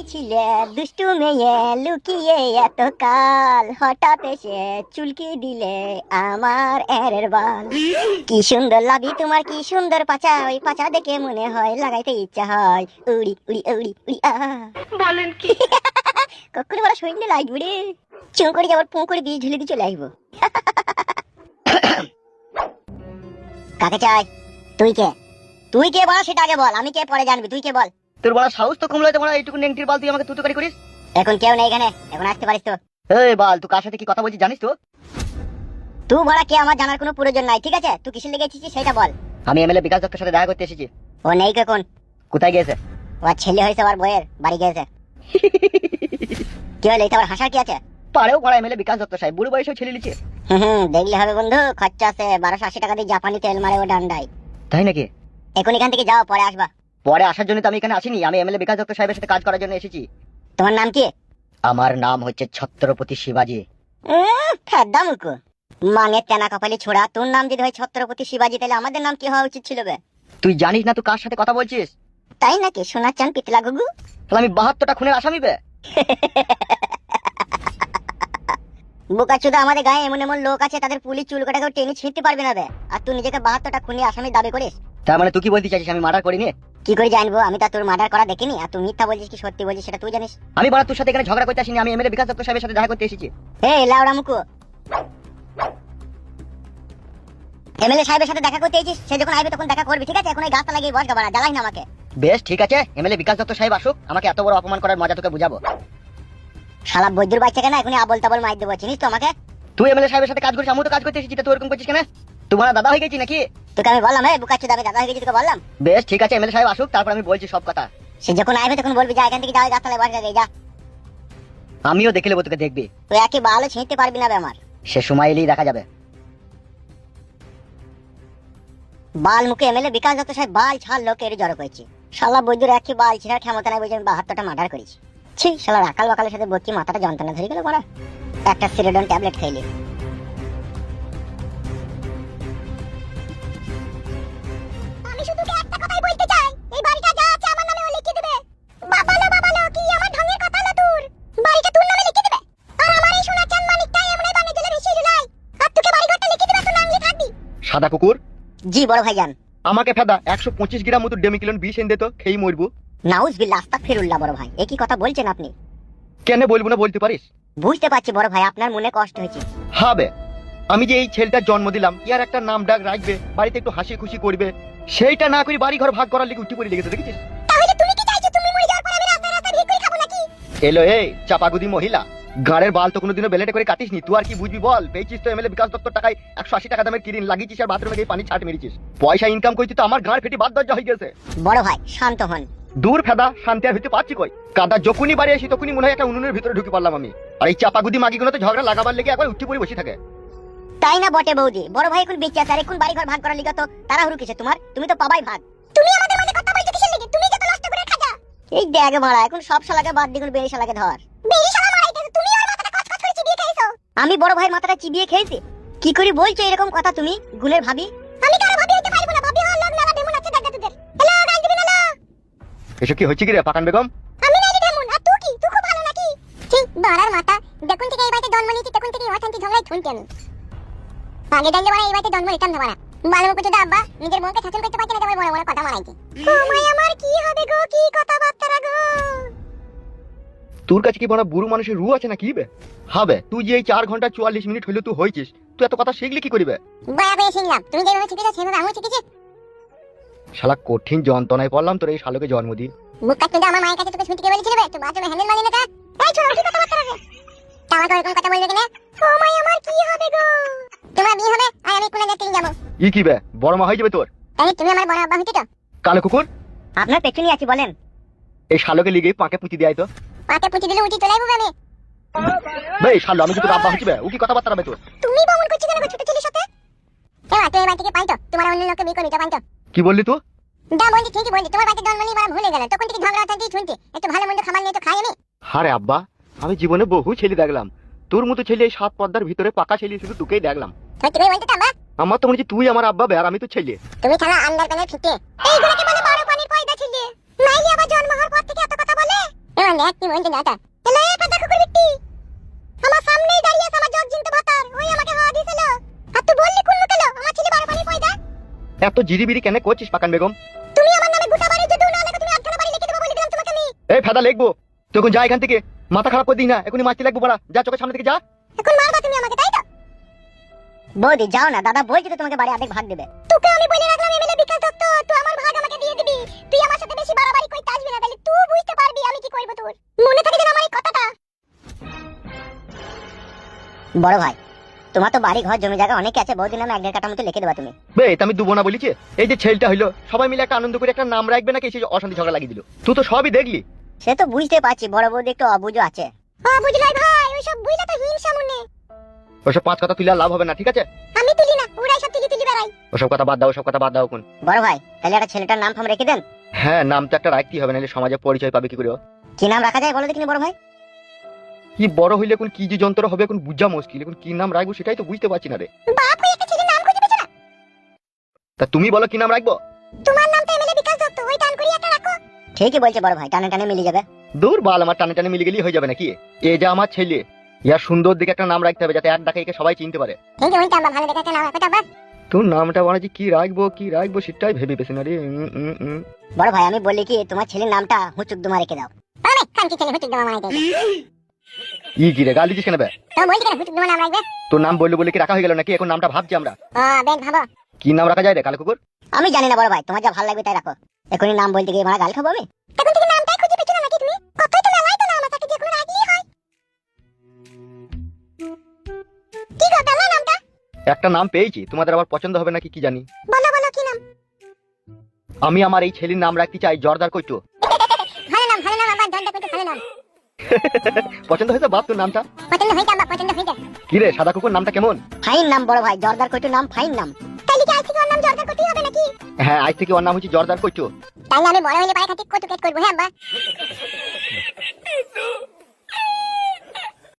কোথায় ছিলে দুষ্টু মেয়ে লুকিয়ে এত কাল, হঠাৎ এসে চুলকি দিলে আমার এরের বাল। কি সুন্দর লাভি তোমার, কি সুন্দর পাচা, ওই পাচা দেখে মনে হয় লাগাইতে ইচ্ছা হয় উড়ি উড়ি উড়ি উড়ি বলেন কি? কখনো বড় শরীরে লাগবে রে, চুম করে যাবার পুঁ করে বীজ ঢেলে দিয়ে চলে আসবো। কাকে চাই? তুই কে? তুই কে বল সেটা আগে বল, আমি কে পরে জানবি, তুই কে বল। তোর বড় সাহস তো কমলো, তোমরা এইটুকু নেংটির বাল তুই আমাকে তুতুকারি করিস। এখন কেউ নেই এখানে, এখন আসতে পারিস তো। এই বাল, তুই কার সাথে কি কথা বলছিস জানিস তো? তুই বড় কে আমার জানার কোনো প্রয়োজন নাই, ঠিক আছে? তুই কিসের লেগে এসেছিস সেটা বল। আমি এমএলএ বিকাশ দত্তের সাথে দেখা করতে এসেছি। ও নেই কখন? কোথায় গিয়েছে? ও ছেলে হয়েছে আর বইয়ের বাড়ি গেছে। কি হলো, এটা আবার হাসার কি আছে? পারেও পড়া এমএলএ বিকাশ দত্ত সাহেব বুড়ো বয়সেও ছেলে লিখে। দেখলে হবে বন্ধু, খরচা আছে 1280 টাকা দিয়ে জাপানি তেল মারে ও ডান্ডাই। তাই নাকি? এখন এখান থেকে যাও, পরে আসবা। পরে আসার জন্য তো আমি এখানে আসিনি, আমি এমএলএ বিকাশ দত্ত সাহেবের সাথে কাজ করার জন্য এসেছি। তোমার নাম কি? আমার নাম হচ্ছে ছত্রপতি শিবাজি। ফেদ্দা মুকু মানে তেনা কপালি ছোড়া, তোর নাম যদি হয় ছত্রপতি শিবাজি, তাহলে আমাদের নাম কি হওয়া উচিত ছিল বে? তুই জানিস না তুই কার সাথে কথা বলছিস? তাই নাকি? সোনার চান পিতলা গুগু। তাহলে আমি 72টা খুনের আসামি বে। বোকাচোদা, আমাদের গায়ে এমন এমন লোক আছে তাদের পুলিশ চুল কাটাকে টেনে ছিঁড়তে পারবে না বে, আর তুই নিজেকে 72টা খুনি আসামি দাবি করিস? তার মানে তুই কি বলতে চাইছিস আমি মার্ডার করিনি? কি করে জানবো? আমি তা তোর মার্ডার করা দেখিনি, আর তুই মিথ্যা বলছিস কি সত্যি বলছিস সেটা তুই জানিস? আমি বড় তোর সাথে এখানে ঝগড়া করতে আসিনি, আমি এমএলএ বিকাশ দত্ত সাহেবের সাথে দেখা করতে এসেছি। এই লাউড়া মুকু, এমএলএ সাহেবের সাথে দেখা করতে এসেছিস, সে যখন আসবে তখন দেখা করবি, ঠিক আছে? এখন এই গাছটা লাগিয়ে বস গাবাড়া, জ্বালাই না আমাকে। বেশ ঠিক আছে, এমএলএ বিকাশ দত্ত সাহেব আসুক, আমাকে এত বড় অপমান করার মজা তোকে বুঝাবো। শালা বৈদ্যুর বাচ্চা কেন এখনই আবল তাবল মার দেবো, চিনিস তো আমাকে? তুই এমএলএ সাহেবের সাথে কাজ করিস, আমিও তো কাজ করতে এসেছি, তুই এরকম করছিস কেন? তোমার দাদা হয়ে গেছি নাকি? তোকে আমি বললাম হ্যাঁ বোকাচোদা, আমি দাদা হয়ে গেছি তোকে বললাম? বেশ ঠিক আছে, এমএলএ সাহেব আসুক, তারপর আমি বলছি সব কথা। সে যখন আসবে তখন বলবি যা এখান থেকে, যা গাছতলায় বস গে যা। আমিও দেখে নেবো, তোকে দেখবি। তুই একে ভালো ছিঁড়তে পারবি না বে আমার। সে সময় এলেই দেখা যাবে। বাল মুখে এমএলএ বিকাশ দত্ত সাহেব বাল ছাল লোকের জড়ো করেছে। শালা বৈদ্যুর একই বাল ছিঁড়ার ক্ষমতা নাই বলছে আমি 72টা মার্ডার করেছি। ছি, শালা রাকাল বাকালের সাথে বকি মাথাটা যন্ত্রণা ধরে গেল বড়া। একটা সিরিডন ট্যাবলেট খাইলি। আমি শুধু একটা কথাই বলতে চাই, এই বাড়িটা যা আছে আমার নামে ও লিখে দেবে। বাবালো কি আমার ঢঙের কথা না তোর? বাড়িটা তোর নামে লিখে দেবে, আর আমার এই সোনার চাঁদ মানিকটা এমনি বানিয়ে দিলে বেশি জুলাই, আর তোকে বাড়িঘরটা লিখে দেবে, তোর নাম লিখে থাকবি। সাদা কুকুর, জি বড় ভাইজান। আমাকে ফেদা 125 গ্রাম মতো ডেমিক্লোন বিষ এনে দে তো, খেয়ে মরবো। নাউজুবিল্লাহ, আস্তাগফিরুল্লাহ বড় ভাই, এ কি কথা বলছেন আপনি? কেন বলবো না, বলতে পারিস? বুঝতে পারছি বড় ভাই, আপনার মনে কষ্ট হয়েছে। হবে, আমি যে এই ছেলেটার জন্ম দিলাম, ইয়ার একটা নাম ডাক রাখবে, বাড়িতে একটু হাসি খুশি করবে, সেইটা না করে বাড়ি ঘর ভাগ করার লিগে উঠে পড়ে লেগেছে, দেখেছিস? তাহলে তুমি কি চাইছো তুমি মরে যাওয়ার পর আমি রাস্তায় রাস্তায় ভিখ করে খাবো নাকি? এলো এই চাপাগুদি মহিলা, গাড়ের বাল তো কোনোদিনও বেলেটে করে কাটিসনি, তুই আর কি বুঝবি বল? পেয়েছিস তো এমএলএ বিকাশ দত্তর টাকায় 180 টাকা দামের কিরিন লাগিয়েছিস, আর বাথরুমে গিয়ে পানি ছাট মেরেছিস, পয়সা ইনকাম করছিস তো আমার গাঁড় ফেটে বাদ দরজা হয়ে গেছে। বড় ভাই শান্ত হন। দূর ফেদা, শান্তি আর হইতে পারছি কই? কাদা যখনই বাড়ি আসি তখনই মনে হয় একটা উনুনের ভিতরে ঢুকে পারলাম আমি, আর এই চাপাগুদি মাগিগুলো তো ঝগড়া লাগাবার লেগে একবার উঠে পড়ে বসে থাকে। তাই না বটে বৌদি? বড় ভাই এখন বেঁচে আছে, আর এখন বাড়ি ঘর ভাগ করার লিগা তো তাড়াহুড়ো কিসে তোমার? তুমি তো পাবাই ভাগ। তুমি আমাদের মাঝে কথা বলছো কিসের লিগে? তুমি যত নষ্ট করে খাজা। এই দেখ মারা, এখন সব শালাকে বাদ দিয়ে বেরি শালাকে ধর। বেরি শালা মারাইতেছ তুমি, আর মাথাটা কচকচ করে চিবিয়ে খাইছো। আমি বড় ভাইয়ের মাথাটা চিবিয়ে খেয়েছি? কি করে বলছো এরকম কথা তুমি, গুলের ভাবি? আমি কারো ভাবি হইতে পারবো না, ভাবি হওয়ার লোক না দেমন আছে দাদা তোদের। হ্যালো গাল দিবি না। এসব কি হচ্ছে কি রে পাকান বেগম? আমি নাই দেমন, আর তুই কি? তুই খুব ভালো নাকি? ঠিক বাড়ার মাথা, যখন থেকে এই বাড়িতে জন্ম নিয়েছি তখন থেকে অশান্তি ঝগড়ায় থুনছি আমি। আগে জানলে বড় এই বাড়িতে জন্ম নিতাম না বড়া। ভালো করে তো আব্বা নিজের মনকে শাসন করতে পারছে না, তারপর বড় বড় কথা মারাইছে। ওমাই আমার কি হবে গো, কি কথা বার্তা গো? তোর কাছে কি বড় বুড়ো মানুষের রু আছে নাকি বে? হবে, তুই যে এই 4 ঘন্টা 44 মিনিট হইলো তুই হইছিস, তুই এত কথা শিখলি কি করিবে? বয়া করে শিখলাম, তুমি যেভাবে শিখেছো সেভাবে আমিও শিখেছি। শালা কঠিন যন্ত্রণায় পড়লাম তোর এই শালোকে জন্ম দিয়ে। মুখ কাটতে দে, আমার মায়ের কাছে তোকে ছুটি কে বলেছিল বে? তুই বাথরুমে হ্যান্ডেল মারি না কা? এই ছোট কি কথা বার্তা রে? তাহলে এরকম কথা বলবে কেন? ওমাই আমার কি হবে গো? তোমার বিয়ে হবে আর আমি কোনে যাতে যাব? ই কি বে, বড় মা হয়ে যাবে তোর? তাহলে তুমি আমার বড় আব্বা হতে তো? কালো কুকুর, আপনার পেছনে আছি বলেন। এই শালোকে লিগে পাকে পুঁতি দেয় তো। পাতে পুঁতি দিলে উঠি চলে যাবো আমি। বে শালো, আমি কি তোর আব্বা হচ্ছি বে? ও কি কথা বার্তা বে তোর? তুমি বমন করছিস কেন ছোট ছেলের সাথে? এবার তুই এবার থেকে পাইতো, তোমার অন্য লোককে বিয়ে করবি তো পাইতো? কি বললি তুই? দা বলছি ঠিকই বলছি, তোমার বাড়িতে জন্ম নিয়ে বড় ভুলে গেল, তখন থেকে ঝগড়া হচ্ছে শুনছি, একটু ভালো মন্দ খাবার নিয়ে তো খাই আমি। আরে আব্বা, আমি জীবনে বহু ছেলে দেখলাম, তোর মতো ছেলে এই 7 পর্দার ভিতরে পাকা ছেলে শুধু তোকেই দেখলাম। তুমি বলতে তো আব্বা, আমার তো মনে হচ্ছে তুই আমার আব্বা বে, আর আমি তো ছেলে। তুমি থানা আন্ডার প্যানেল ফিটে এইগুলোকে বলে বড় পানির পয়দা ছেলে, নাইলে আবার জন্ম হওয়ার পর থেকে এত কথা বলে। এমন একটি মইতে নাটা এলে পাতা কুকুর বিটি আমার সামনেই দাঁড়িয়ে আছে আমার জর্জিন তো ভাতার ওই আমাকে হাওয়া দিছিল আর তুই বললি কোন লোকেলো আমার ছেলে বড় পানি পয়দা এত জিরিবিরি কেন করছিস পাকান বেগম? তুমি আমার নামে গোটা বাড়ি যদি না লাগে তুমি আটখানা বাড়ি লিখে দেবো বলে দিলাম তোমাকে আমি। এই ফেদা লিখবো তখন যা এখান থেকে, মাথা খারাপ করে দিই না, এখনই মাছতে লাগবো বড়া, যা চোখের সামনে থেকে যা। এখন মারবা তুমি আমাকে তাই তো? বৌদি যাও না, দাদা বলছি তো তোমাকে বাড়ি অর্ধেক ভাগ দেবে। তোকে আমি বলে রাখলাম এমএলএ বিকাশ দত্ত তুই আমার ভাগ আমাকে দিয়ে দিবি, তুই আমার সাথে বেশি বাড়াবাড়ি করতে আসবি না, তাহলে তুই বুঝতে পারবি আমি কি করব তোর। মনে থাকে যেন আমার এই কথাটা। বড় ভাই তোমার তো বাড়ি ঘর জমি জায়গা অনেক আছে, বৌদি নামে 1.5 কাঠা মতো লিখে দেবা তুমি। বে আমি দুবো না বলিছে, এই যে ছেলেটা হইলো সবাই মিলে একটা আনন্দ করে একটা নাম রাখবে নাকি সেই অশান্তি ঝগড়া লাগিয়ে দিল। তুই তো সবই দেখলি। সে তো বুঝতে পারছি বড় বৌদি একটু অবুঝো আছে। বুঝলাই ভাই ওইসব বুঝলে তো হিংসা মনে। ওসব 5 কথা তুলে আর লাভ হবে না, ঠিক আছে? আমি তুলি না, ওরাই সব তুলি বেড়াই। ওসব কথা বাদ দাও, ওসব কথা বাদ দাও কোন। বড় ভাই তাহলে একটা ছেলেটার নাম ফাম রেখে দেন। হ্যাঁ নাম তো একটা রাখতেই হবে, নাহলে সমাজে পরিচয় পাবে কি করে? কি নাম রাখা যায় বলো দেখিনি বড় ভাই? কি বড় হইলে কোন কি যে যন্ত্র হবে কোন বুঝা মুশকিল, এখন কি নাম রাখবো সেটাই তো বুঝতে পারছি না রে। বাপ হয়ে একটা ছেলের নাম খুঁজে পেছো না? তা তুমি বলো কি নাম রাখবো? তোমার নাম তো এমএলএ বিকাশ দত্ত, ওই টান করি একটা রাখো। ঠিকই বলছে বড় ভাই, টানে টানে মিলে যাবে। দূর বাল, আমার টানে টানে মিলে গেলেই হয়ে যাবে নাকি? এই যে আমার ছেলে, ইয়ার সুন্দর দিকে একটা নাম রাখতে হবে যাতে এক ডাকে একে সবাই চিনতে পারে। ঠিক ওইটা আমরা ভালো দেখে একটা নাম রাখো বাবা। তোর নামটা বানাচ্ছি কি রাখবো সেটাই ভেবে পেছি না রে। বড় ভাই আমি বলি কি তোমার ছেলের নামটা হুচুকদুমা রেখে দাও। আরে কানকি ছেলে হুচুকদুমা বানাই দেবে। ই কি রে, গাল দিছিস কেন বে? তো বলছি কেন হুচুকদুমা নাম রাখবে? তোর নাম বললে বলে কি রাখা হয়ে গেল নাকি? এখন নামটা ভাবছি আমরা। বেশ ভাবো। কি নাম রাখা যায় রে কালো কুকুর? আমি জানি না বড় ভাই, তোমার যা ভালো লাগবে তাই রাখো। এখনই নাম বলতে গিয়ে মারা গাল খাবো আমি? এখন থেকে নামটাই খুঁজে পেছো না নাকি তুমি? কতই তো মেলাই তো নাম আছে, যে কোনো রাখলেই হয়। কি কথা না নামটা? একটা নাম পেয়েছি, তোমাদের আবার পছন্দ হবে নাকি কি জানি। বলো বলো কি নাম? আমি আমার এই ছেলের নাম রাখতে চাই জর্দার কইটো। ভালো নাম আমার জর্দার কইটো ভালো নাম। পছন্দ হয়েছে বাপ তোর নামটা? পছন্দ হইছে আমার পছন্দ হইছে। কি রে সাদা কুকুর নামটা কেমন? ফাইন নাম বড় ভাই, জর্দার কইটো নাম ফাইন নাম। তাইলে কি আজ থেকে ওর নাম জর্দার কইটোই হবে নাকি? হ্যাঁ আজ থেকে ওর নাম হচ্ছে জর্দার কইটো। তাইলে আমি বড় হইলে পায়ে খাটি কত কেট করব। হ্যাঁ আব্বা।